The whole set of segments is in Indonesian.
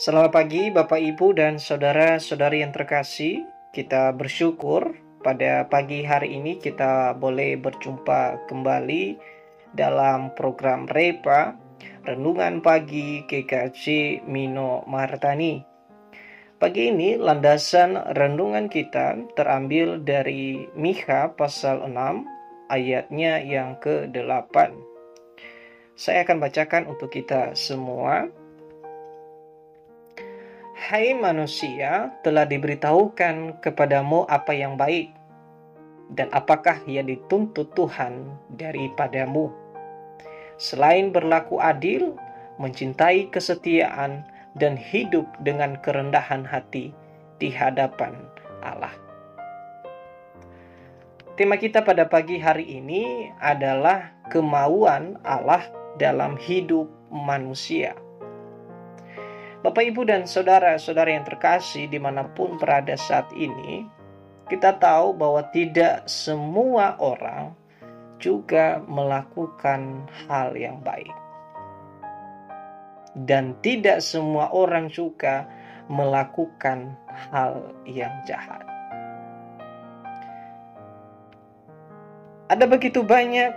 Selamat pagi Bapak Ibu dan saudara-saudari yang terkasih. Kita bersyukur pada pagi hari ini kita boleh berjumpa kembali dalam program Repa Renungan Pagi GKJ Mino Martani. Pagi ini landasan renungan kita terambil dari Mikha pasal 6 ayatnya yang ke-8. Saya akan bacakan untuk kita semua. Hai manusia, telah diberitahukan kepadamu apa yang baik, dan apakah yang dituntut Tuhan daripadamu, selain berlaku adil, mencintai kesetiaan, dan hidup dengan kerendahan hati di hadapan Allah. Tema kita pada pagi hari ini adalah kemauan Allah dalam hidup manusia. Bapak, Ibu, dan saudara-saudara yang terkasih dimanapun berada saat ini, kita tahu bahwa tidak semua orang juga melakukan hal yang baik. Dan tidak semua orang juga melakukan hal yang jahat. Ada begitu banyak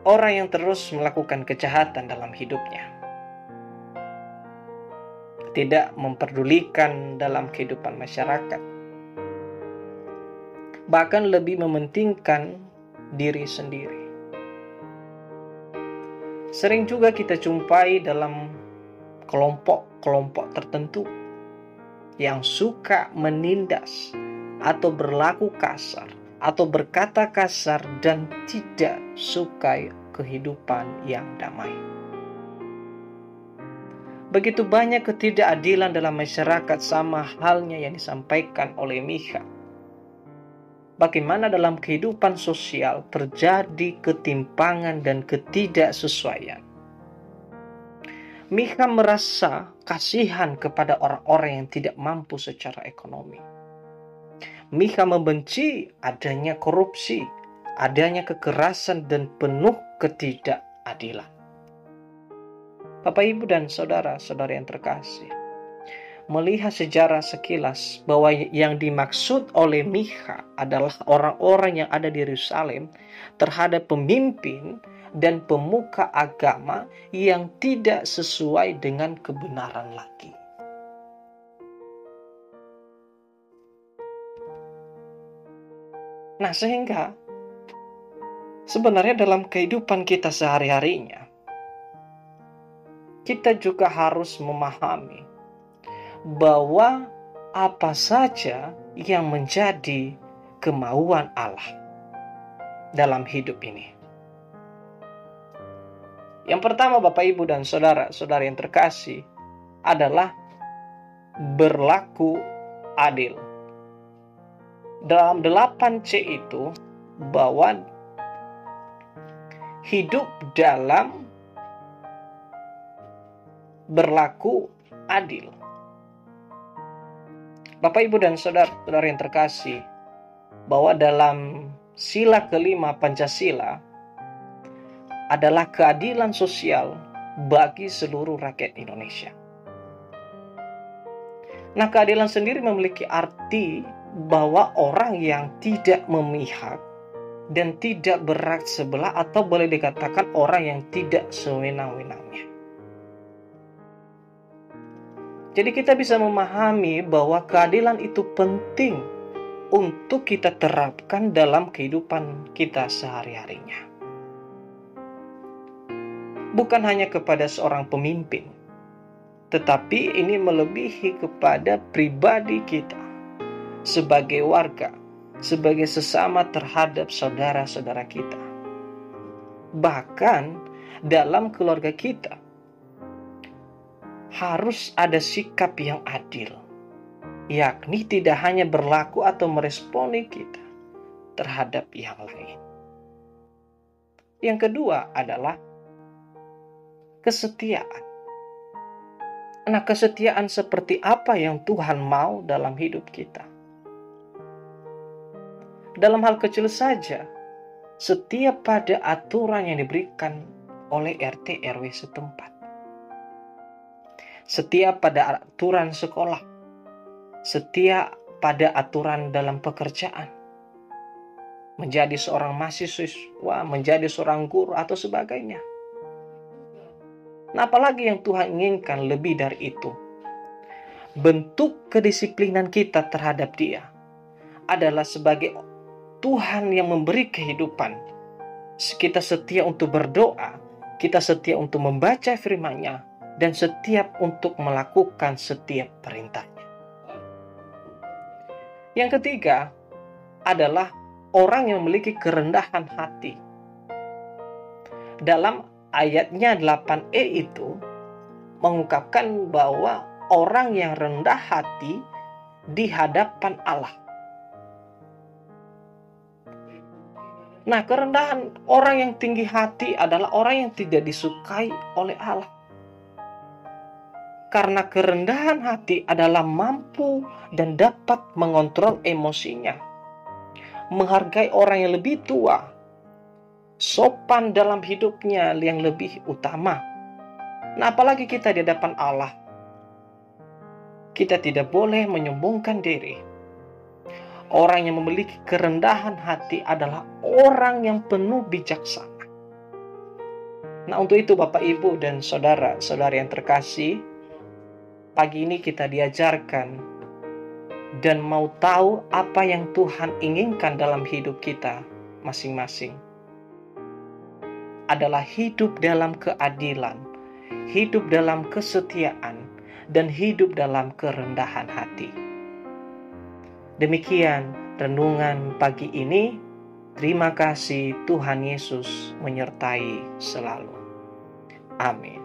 orang yang terus melakukan kejahatan dalam hidupnya. Tidak memperdulikan dalam kehidupan masyarakat. Bahkan lebih mementingkan diri sendiri. Sering juga kita jumpai dalam kelompok-kelompok tertentu yang suka menindas atau berlaku kasar atau berkata kasar dan tidak suka kehidupan yang damai. Begitu banyak ketidakadilan dalam masyarakat, sama halnya yang disampaikan oleh Mikha. Bagaimana dalam kehidupan sosial terjadi ketimpangan dan ketidaksesuaian. Mikha merasa kasihan kepada orang-orang yang tidak mampu secara ekonomi. Mikha membenci adanya korupsi, adanya kekerasan dan penuh ketidakadilan. Bapak, Ibu, dan saudara-saudara yang terkasih, melihat sejarah sekilas bahwa yang dimaksud oleh Mikha adalah orang-orang yang ada di Yerusalem terhadap pemimpin dan pemuka agama yang tidak sesuai dengan kebenaran lagi. Nah, sehingga sebenarnya dalam kehidupan kita sehari-harinya, kita juga harus memahami bahwa apa saja yang menjadi kemauan Allah dalam hidup ini. Yang pertama, Bapak, Ibu, dan saudara-saudara yang terkasih, adalah berlaku adil. Dalam 8C itu, bahwa hidup dalam berlaku adil. Bapak, Ibu, dan saudara-saudara yang terkasih, bahwa dalam sila kelima Pancasila adalah keadilan sosial bagi seluruh rakyat Indonesia. Nah, keadilan sendiri memiliki arti bahwa orang yang tidak memihak dan tidak berat sebelah, atau boleh dikatakan orang yang tidak sewenang-wenangnya. Jadi kita bisa memahami bahwa keadilan itu penting untuk kita terapkan dalam kehidupan kita sehari-harinya. Bukan hanya kepada seorang pemimpin, tetapi ini melebihi kepada pribadi kita sebagai warga, sebagai sesama terhadap saudara-saudara kita. Bahkan dalam keluarga kita, harus ada sikap yang adil, yakni tidak hanya berlaku atau meresponi kita terhadap yang lain. Yang kedua adalah kesetiaan. Nah, kesetiaan seperti apa yang Tuhan mau dalam hidup kita? Dalam hal kecil saja, setia pada aturan yang diberikan oleh RT RW setempat. setia pada aturan sekolah, setia pada aturan dalam pekerjaan, menjadi seorang mahasiswa, menjadi seorang guru, atau sebagainya. Nah, apalagi yang Tuhan inginkan lebih dari itu? Bentuk kedisiplinan kita terhadap Dia adalah sebagai Tuhan yang memberi kehidupan. Kita setia untuk berdoa, kita setia untuk membaca firman-Nya, dan setiap untuk melakukan setiap perintah-Nya. Yang ketiga adalah orang yang memiliki kerendahan hati. Dalam ayatnya 8e itu mengungkapkan bahwa orang yang rendah hati di hadapan Allah. Nah, kerendahan orang yang tinggi hati adalah orang yang tidak disukai oleh Allah. Karena kerendahan hati adalah mampu dan dapat mengontrol emosinya, menghargai orang yang lebih tua, sopan dalam hidupnya yang lebih utama. Nah, apalagi kita di hadapan Allah, kita tidak boleh menyombongkan diri. Orang yang memiliki kerendahan hati adalah orang yang penuh bijaksana. Nah, untuk itu Bapak, Ibu, dan saudara-saudari yang terkasih, pagi ini kita diajarkan dan mau tahu apa yang Tuhan inginkan dalam hidup kita masing-masing. Adalah hidup dalam keadilan, hidup dalam kesetiaan, dan hidup dalam kerendahan hati. Demikian renungan pagi ini. Terima kasih, Tuhan Yesus menyertai selalu. Amin.